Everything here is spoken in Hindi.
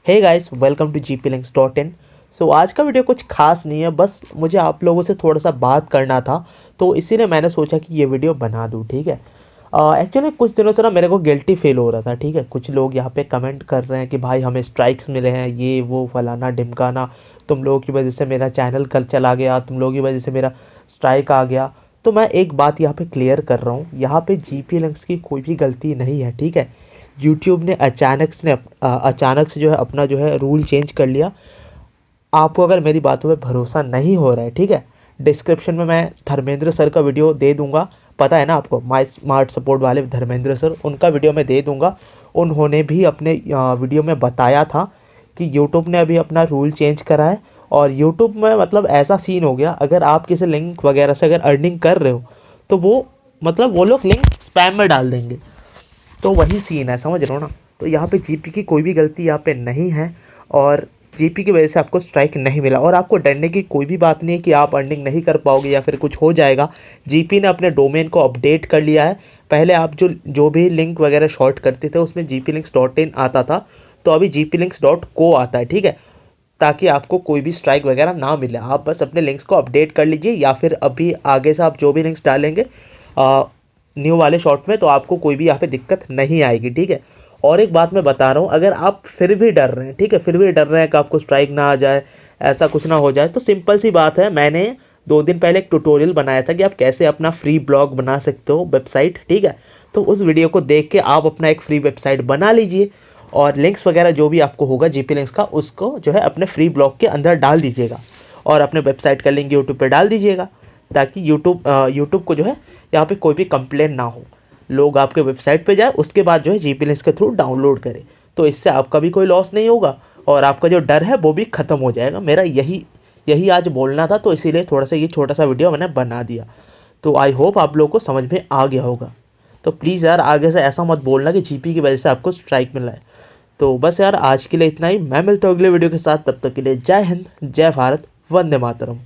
Hey guys, welcome to GPlinks.in। So आज का वीडियो कुछ खास नहीं है, बस मुझे आप लोगों से थोड़ा सा बात करना था, तो इसीलिए मैंने सोचा कि ये वीडियो बना दूँ। ठीक है। एक्चुअली कुछ दिनों से ना मेरे को गिल्टी फील हो रहा था। ठीक है, कुछ लोग यहाँ पे कमेंट कर रहे हैं कि भाई हमें स्ट्राइक्स मिले हैं, ये वो फलाना ढिमकाना, तुम लोगों की वजह से मेरा चैनल कल चला गया, तुम लोगों की वजह से मेरा स्ट्राइक आ गया। तो मैं एक बात यहाँ पे क्लियर कर रहा हूँ, यहाँ पे GPlinks की कोई भी गलती नहीं है। ठीक है, यूट्यूब ने अचानक से जो है अपना जो है रूल चेंज कर लिया। आपको अगर मेरी बातों पे भरोसा नहीं हो रहा है, ठीक है, डिस्क्रिप्शन में मैं धर्मेंद्र सर का वीडियो दे दूंगा। पता है ना आपको, माई स्मार्ट सपोर्ट वाले धर्मेंद्र सर, उनका वीडियो मैं दे दूंगा। उन्होंने भी अपने वीडियो में बताया था कि यूट्यूब ने अभी अपना रूल चेंज करा है, और यूट्यूब में मतलब ऐसा सीन हो गया, अगर आप किसी लिंक वगैरह से अगर अर्निंग कर रहे हो तो वो लोग लिंक स्पैम में डाल देंगे। तो वही सीन है, समझ रहे हो ना। तो यहाँ पे जीपी की कोई भी गलती यहाँ पे नहीं है, और जीपी की वजह से आपको स्ट्राइक नहीं मिला, और आपको डरने की कोई भी बात नहीं है कि आप अर्निंग नहीं कर पाओगे या फिर कुछ हो जाएगा। जीपी ने अपने डोमेन को अपडेट कर लिया है। पहले आप जो भी लिंक वगैरह शॉर्ट करते थे उसमें GPlinks.in आता था, तो अभी GPlinks.co आता है। ठीक है, ताकि आपको कोई भी स्ट्राइक वगैरह ना मिले। आप बस अपने लिंक्स को अपडेट कर लीजिए, या फिर अभी आगे से आप जो भी लिंक्स डालेंगे न्यू वाले शॉट में, तो आपको कोई भी यहाँ पे दिक्कत नहीं आएगी। ठीक है, और एक बात मैं बता रहा हूँ, अगर आप फिर भी डर रहे हैं, ठीक है, फिर भी डर रहे हैं कि आपको स्ट्राइक ना आ जाए, ऐसा कुछ ना हो जाए, तो सिंपल सी बात है, मैंने 2 दिन पहले एक ट्यूटोरियल बनाया था कि आप कैसे अपना फ्री ब्लॉग बना सकते हो, वेबसाइट। ठीक है, तो उस वीडियो को देख के आप अपना एक फ्री वेबसाइट बना लीजिए, और लिंक्स वगैरह जो भी आपको होगा GPlinks का, उसको जो है अपने फ्री ब्लॉग के अंदर डाल दीजिएगा, और अपने वेबसाइट का लिंक यूट्यूब पे डाल दीजिएगा, ताकि यूट्यूब को जो है यहाँ पे कोई भी कंप्लेंट ना हो। लोग आपके वेबसाइट पे जाए, उसके बाद जो है GPlinks के थ्रू डाउनलोड करें, तो इससे आपका भी कोई लॉस नहीं होगा, और आपका जो डर है वो भी ख़त्म हो जाएगा। मेरा यही यही आज बोलना था, तो इसीलिए थोड़ा सा ये छोटा सा वीडियो मैंने बना दिया। तो आई होप आप लोगों को समझ में आ गया होगा। तो प्लीज़ यार, आगे से ऐसा मत बोलना कि जीपी की वजह से आपको स्ट्राइक मिला है। तो बस यार, आज के लिए इतना ही। मैं मिलता हूँ अगले वीडियो के साथ, तब तक के लिए जय हिंद, जय भारत, वंदे मातरम।